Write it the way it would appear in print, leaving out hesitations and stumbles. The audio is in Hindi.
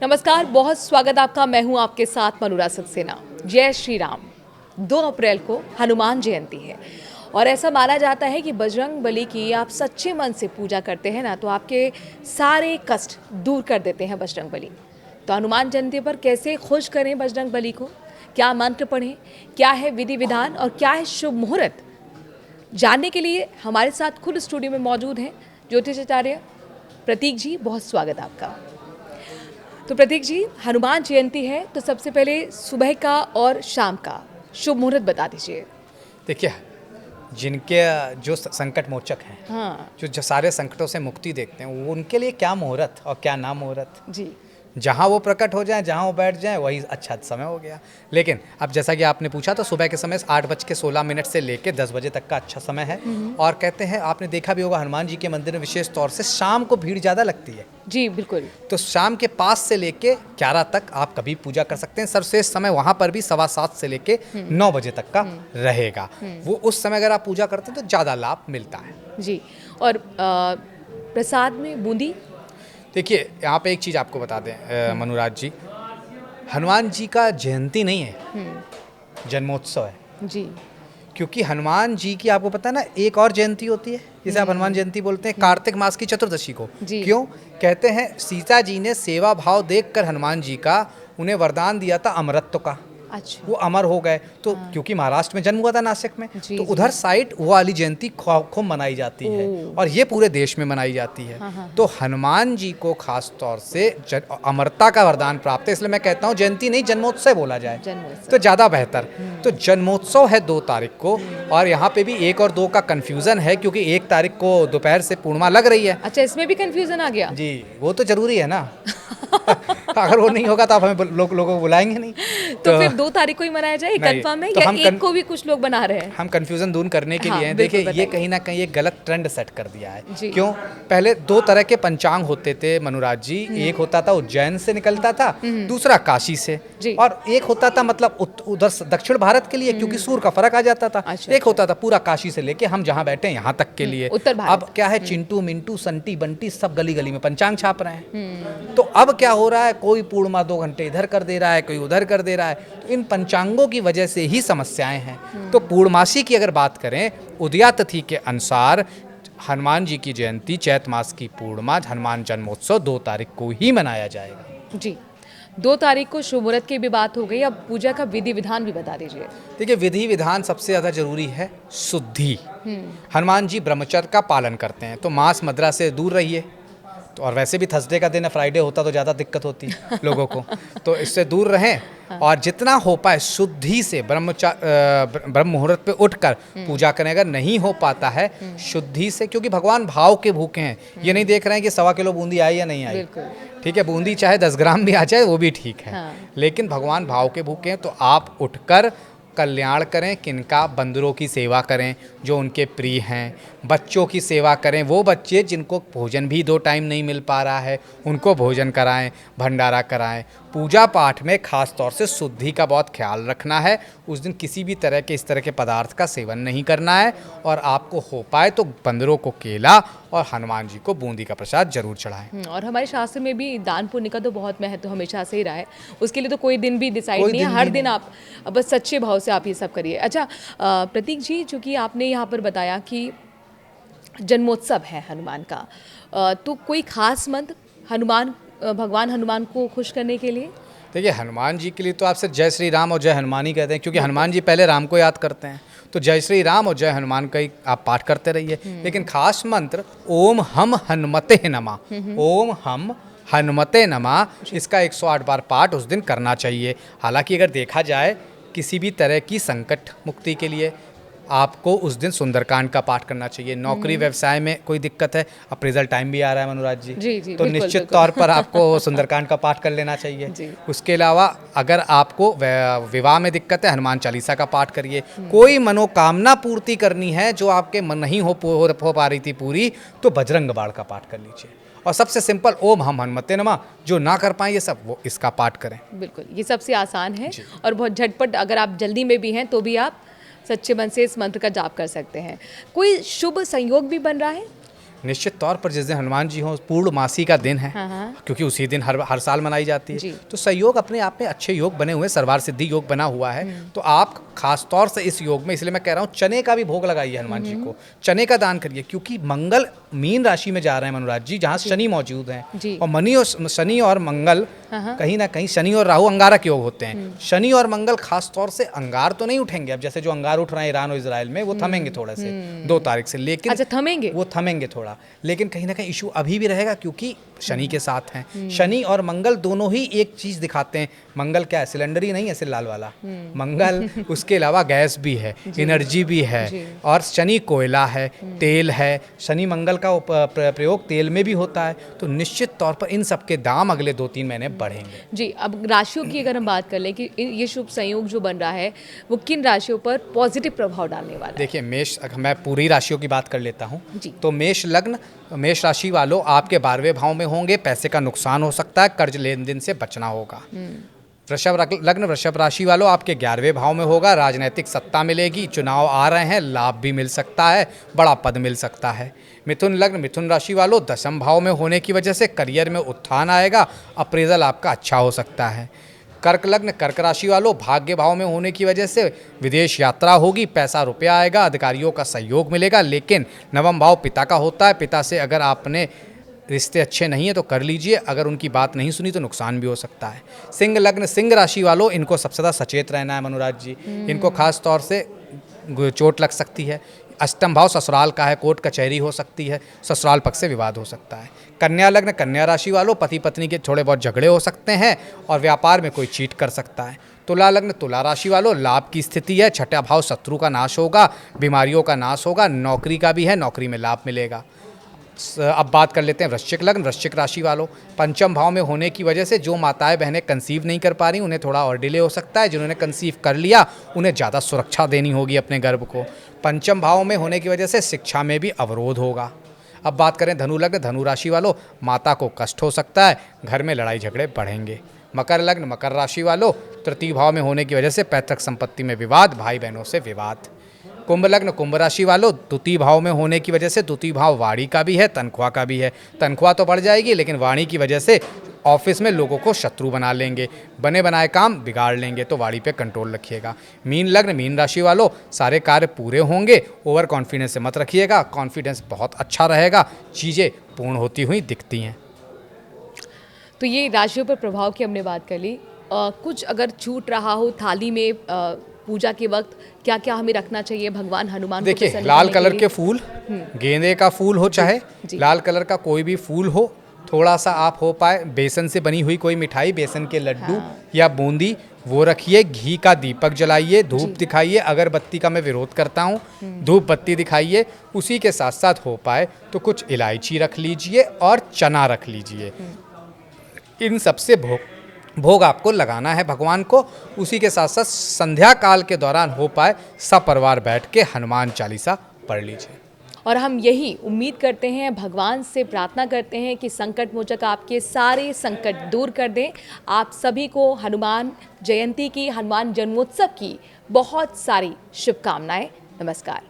नमस्कार, बहुत स्वागत आपका। मैं हूं आपके साथ मनुरा सक्सेना। जय श्री राम। 2 अप्रैल को हनुमान जयंती है और ऐसा माना जाता है कि बजरंग बली की आप सच्चे मन से पूजा करते हैं ना, तो आपके सारे कष्ट दूर कर देते हैं बजरंग बली। तो हनुमान जयंती पर कैसे खुश करें बजरंग बली को, क्या मंत्र पढ़ें, क्या है विधि विधान और क्या है शुभ मुहूर्त, जानने के लिए हमारे साथ खुद स्टूडियो में मौजूद हैं ज्योतिषाचार्य प्रतीक जी। बहुत स्वागत आपका। तो प्रतीक जी, हनुमान जयंती है तो सबसे पहले सुबह का और शाम का शुभ मुहूर्त बता दीजिए। देखिए, जिनके जो संकट मोचक हैं, हाँ जो सारे संकटों से मुक्ति देखते हैं, वो उनके लिए क्या मुहूर्त और क्या ना मुहूर्त। जी, जहाँ वो प्रकट हो जाए, जहाँ वो बैठ जाए, वही अच्छा समय हो गया। लेकिन अब जैसा कि आपने पूछा, तो सुबह के समय 8:16 से लेकर 10 बजे तक का अच्छा समय है। और कहते हैं, आपने देखा भी होगा, हनुमान जी के मंदिर में विशेष तौर से शाम को भीड़ ज़्यादा लगती है। जी बिल्कुल। तो शाम के 5 से लेके 11 तक आप कभी पूजा कर सकते हैं। सर्वश्रेष्ठ समय वहाँ पर भी 7:15 से लेके 9 बजे तक का रहेगा। वो उस समय अगर आप पूजा करते हैं तो ज़्यादा लाभ मिलता है। जी, और प्रसाद में बूंदी। देखिए, यहाँ पे एक चीज़ आपको बता दें मनुराज जी, हनुमान जी का जयंती नहीं है, जन्मोत्सव है। जी क्योंकि हनुमान जी की, आपको पता है ना, एक और जयंती होती है जिसे आप हनुमान जयंती बोलते हैं, कार्तिक मास की चतुर्दशी को। जी। क्यों? कहते हैं सीता जी ने सेवा भाव देखकर हनुमान जी का उन्हें वरदान दिया था अमरत्व का। अच्छा। वो अमर हो गए। तो क्योंकि महाराष्ट्र में जन्म हुआ था, नासिक में, जी, तो जी। उधर साइड वो वाली जयंती खूब मनाई जाती है और ये पूरे देश में मनाई जाती है। तो हनुमान जी को खास तौर से अमरता का वरदान प्राप्त है, इसलिए मैं कहता हूँ जयंती नहीं, जन्मोत्सव बोला जाए जन्मोत्सव। तो ज़्यादा बेहतर। तो जन्मोत्सव है 2 तारीख को, और यहाँ पे भी 1 और 2 का कन्फ्यूज़न है, क्योंकि 1 तारीख को दोपहर से पूर्णिमा लग रही है। अच्छा, इसमें भी कंफ्यूजन आ गया। जी, वो तो जरूरी है ना। अगर वो नहीं होगा तो आप हमें लोगों को बुलाएंगे नहीं। तो फिर 2 तारीख को ही मनाया जाए, नहीं, कंफर्म है तो या हम एक को भी कुछ लोग बना रहे हैं? हम कंफ्यूजन दूर करने के हाँ, लिए हैं। बिल्कुल देखिए, ये बताइए। कहीं ना कहीं एक गलत ट्रेंड सेट कर दिया है। जी। क्यों? पहले 2 तरह के पंचांग होते थे मनुराज जी। एक होता था उज्जैन से निकलता था, दूसरा काशी से। जी। और एक होता था मतलब उधर दक्षिण भारत के लिए, क्योंकि सूर्य का फर्क आ जाता था। अच्छा, एक होता था पूरा काशी से लेके हम जहाँ बैठे यहाँ तक के लिए। उत्तर भारत। अब क्या है, चिंटू मिंटू संटी बंटी सब गली गली में पंचांग छाप रहे हैं। तो अब क्या हो रहा है, कोई पूर्णिमा 2 घंटे इधर कर दे रहा है, कोई उधर कर दे रहा है। तो इन पंचांगों की वजह से ही समस्याएं हैं। तो पूर्णमासी की अगर बात करें, उदया तिथि के अनुसार हनुमान जी की जयंती चैत मास की पूर्णिमा, हनुमान जन्मोत्सव 2 तारीख को ही मनाया जाएगा। जी, 2 तारीख को शुभ मुहूर्त की भी बात हो गई, अब पूजा का विधि विधान भी बता दीजिए। देखिए, विधि विधान सबसे ज़्यादा जरूरी है शुद्धि। हनुमान जी ब्रह्मचर्य का पालन करते हैं, तो मांस मदिरा से दूर रहिए। तो और वैसे भी थर्सडे का दिन है, फ्राइडे होता तो ज़्यादा दिक्कत होती लोगों को। तो इससे दूर रहें और जितना हो पाए शुद्धि से ब्रह्म मुहूर्त पे उठकर पूजा करें। अगर नहीं हो पाता है शुद्धि से, क्योंकि भगवान भाव के भूखे हैं। ये नहीं देख रहे हैं कि 1.25 किलो बूंदी आई या नहीं आई। ठीक है, बूंदी चाहे 10 ग्राम भी आ जाए वो भी ठीक है। हाँ। लेकिन भगवान भाव के भूखे हैं, तो आप उठकर कल्याण करें। किनका? बंदरों की सेवा करें जो उनके प्रिय हैं, बच्चों की सेवा करें, वो बच्चे जिनको भोजन भी 2 टाइम नहीं मिल पा रहा है उनको भोजन कराएं, भंडारा कराएं। पूजा पाठ में खास तौर से शुद्धि का बहुत ख्याल रखना है। उस दिन किसी भी तरह के इस तरह के पदार्थ का सेवन नहीं करना है। और आपको हो पाए तो बंदरों को केला और हनुमान जी को बूंदी का प्रसाद जरूर चढ़ाएं। और हमारे शास्त्र में भी दान पुण्य का तो बहुत महत्व हमेशा से ही रहा है। उसके लिए तो कोई दिन भी डिसाइड कोई नहीं है, दिन हर भी दिन नहीं। आप बस सच्चे भाव से आप ये सब करिए। अच्छा प्रतीक जी, चूँकि आपने यहाँ पर बताया कि जन्मोत्सव है हनुमान का, तो कोई खास मंत्र भगवान हनुमान को खुश करने के लिए? देखिए, हनुमान जी के लिए तो आप सिर्फ जय श्री राम और जय हनुमान ही कहते हैं, क्योंकि हनुमान जी पहले राम को याद करते हैं। तो जय श्री राम और जय हनुमान का ही आप पाठ करते रहिए। लेकिन खास मंत्र ओम हम हनुमते नमः, ओम हम हनुमते नमः, इसका 108 बार पाठ उस दिन करना चाहिए। हालांकि अगर देखा जाए किसी भी तरह की संकट मुक्ति के लिए आपको उस दिन सुंदरकांड का पाठ करना चाहिए। नौकरी व्यवसाय में कोई दिक्कत है, अप्रेजल टाइम भी आ रहा है मनुराज जी, जी, तो बिल्कुल, निश्चित बिल्कुल। तौर पर आपको सुंदरकांड का पाठ कर लेना जी। चाहिए। उसके अलावा अगर आपको विवाह में दिक्कत है, हनुमान चालीसा का पाठ करिए। कोई मनोकामना पूर्ति करनी है जो आपके मन नहीं हो पा रही थी पूरी, तो बजरंग बाण का पाठ कर लीजिए। और सबसे सिंपल ओम हम हनुमते नमः, जो ना कर पाए ये सब, वो इसका पाठ करें। बिल्कुल, ये सबसे आसान है और बहुत झटपट, अगर आप जल्दी में भी हैं तो भी आप सच्चे मन से इस मंत्र का जाप कर सकते हैं। कोई शुभ संयोग भी बन रहा है? निश्चित तौर पर जिस दिन हनुमान जी हों पूर्णमासी का दिन है, हाँ। क्योंकि उसी दिन हर साल मनाई जाती जी। है, तो संयोग अपने आप में अच्छे योग बने हुए, सर्वार सिद्धि योग बना हुआ है। तो आप खास तौर से इस योग में, इसलिए मैं कह रहा हूँ चने का भी भोग लगाइए हनुमान जी को, चने का दान करिए, क्योंकि मंगल मीन राशि में जा रहे हैं मनुराज जी, जहाँ शनि मौजूद हैं, जी। और शनि और मंगल कहीं ना कहीं, शनि और राहु अंगारक योग होते हैं। शनि और मंगल खास तौर से अंगार तो नहीं उठेंगे, अब जैसे जो अंगार उठ रहे हैं ईरान और इजराइल में, वो थमेंगे थोड़ा से 2 तारीख से, लेकिन अच्छा, थमेंगे? वो थमेंगे थोड़ा, लेकिन कहीं ना कहीं इशू अभी भी रहेगा, क्योंकि शनि के साथ हैं। शनि और मंगल दोनों ही एक चीज दिखाते हैं। मंगल क्या है? सिलेंडर ही नहीं है सिर लाल वाला, मंगल उसके अलावा गैस भी है, एनर्जी भी है, और शनि कोयला है, तेल है। शनि मंगल का प्रयोग तेल में भी होता है, तो निश्चित तौर पर इन सब के दाम अगले 2-3 महीने बढ़ेंगे। जी, अब राशियों की अगर हम बात कर लें कि ये शुभ संयोग जो बन रहा है वो किन राशियों पर पॉजिटिव प्रभाव डालने वाला है? देखिए, मेष, मैं पूरी राशियों की बात कर लेता हूँ। जी। तो मेष लग्न, मेष राशि वालों आपके 12वें भाव में होंगे, पैसे का नुकसान हो सकता है, कर्ज लेन देन से बचना होगा। वृषभ लग्न, वृषभ राशि वालों आपके 11वें भाव में होगा, राजनीतिक सत्ता मिलेगी, चुनाव आ रहे हैं, लाभ भी मिल सकता है, बड़ा पद मिल सकता है। मिथुन लग्न, मिथुन राशि वालों 10वें भाव में होने की वजह से करियर में उत्थान आएगा, अप्रेजल आपका अच्छा हो सकता है। कर्क लग्न, कर्क राशि वालों भाग्य भाव में होने की वजह से विदेश यात्रा होगी, पैसा रुपया आएगा, अधिकारियों का सहयोग मिलेगा, लेकिन 9वां भाव पिता का होता है, पिता से अगर आपने रिश्ते अच्छे नहीं है तो कर लीजिए, अगर उनकी बात नहीं सुनी तो नुकसान भी हो सकता है। सिंह लग्न, सिंह राशि वालों इनको सबसे ज़्यादा सचेत रहना है मनुराज जी, इनको खास तौर से चोट लग सकती है। 8वां भाव ससुराल का है, कोर्ट कचहरी हो सकती है, ससुराल पक्ष से विवाद हो सकता है। कन्या लग्न, कन्या राशि वालों पति पत्नी के थोड़े बहुत झगड़े हो सकते हैं, और व्यापार में कोई चीट कर सकता है। तुला लग्न, तुला राशि वालों लाभ की स्थिति है, 6वां भाव शत्रु का नाश होगा, बीमारियों का नाश होगा, नौकरी का भी है, नौकरी में लाभ मिलेगा। अब बात कर लेते हैं वृश्चिक लग्न, वृश्चिक राशि वालों 5वें भाव में होने की वजह से जो माताएं बहनें कंसीव नहीं कर पा रही उन्हें थोड़ा और डिले हो सकता है, जिन्होंने कंसीव कर लिया उन्हें ज़्यादा सुरक्षा देनी होगी अपने गर्भ को। 5वें भाव में होने की वजह से शिक्षा में भी अवरोध होगा। अब बात करें धनु लग्न, धनु राशि वालों माता को कष्ट हो सकता है, घर में लड़ाई झगड़े बढ़ेंगे। मकर लग्न, मकर राशि वालों 3 भाव में होने की वजह से पैतृक संपत्ति में विवाद, भाई बहनों से विवाद। कुंभ लग्न, कुंभ राशि वालों 2 भाव में होने की वजह से 2 भाव वाणी का भी है, तनख्वाह का भी है। तनख्वाह तो बढ़ जाएगी, लेकिन वाणी की वजह से ऑफिस में लोगों को शत्रु बना लेंगे, बने बनाए काम बिगाड़ लेंगे, तो वाणी पे कंट्रोल रखिएगा। मीन लग्न, मीन राशि वालों सारे कार्य पूरे होंगे, ओवर कॉन्फिडेंस से मत रखिएगा, कॉन्फिडेंस बहुत अच्छा रहेगा, चीज़ें पूर्ण होती हुई दिखती हैं। तो ये राशियों पर प्रभाव की हमने बात कर ली। कुछ अगर छूट रहा हो थाली में पूजा के वक्त, क्या क्या हमें रखना चाहिए भगवान हनुमान को देखिए, प्रसन्न लाल करने के कलर लिए? के फूल, गेंदे का फूल हो चाहे लाल कलर का कोई भी फूल हो, थोड़ा सा आप हो पाए बेसन से बनी हुई कोई मिठाई, बेसन के लड्डू या बूंदी वो रखिए, घी का दीपक जलाइए, धूप दिखाइए, अगरबत्ती का मैं विरोध करता हूँ, धूप बत्ती दिखाइए। उसी के साथ साथ हो पाए तो कुछ इलायची रख लीजिए और चना रख लीजिए। इन सबसे भोग आपको लगाना है भगवान को। उसी के साथ साथ संध्या काल के दौरान हो पाए सपरिवार बैठ के हनुमान चालीसा पढ़ लीजिए। और हम यही उम्मीद करते हैं, भगवान से प्रार्थना करते हैं कि संकट मोचक आपके सारे संकट दूर कर दें। आप सभी को हनुमान जयंती की, हनुमान जन्मोत्सव की बहुत सारी शुभकामनाएं। नमस्कार।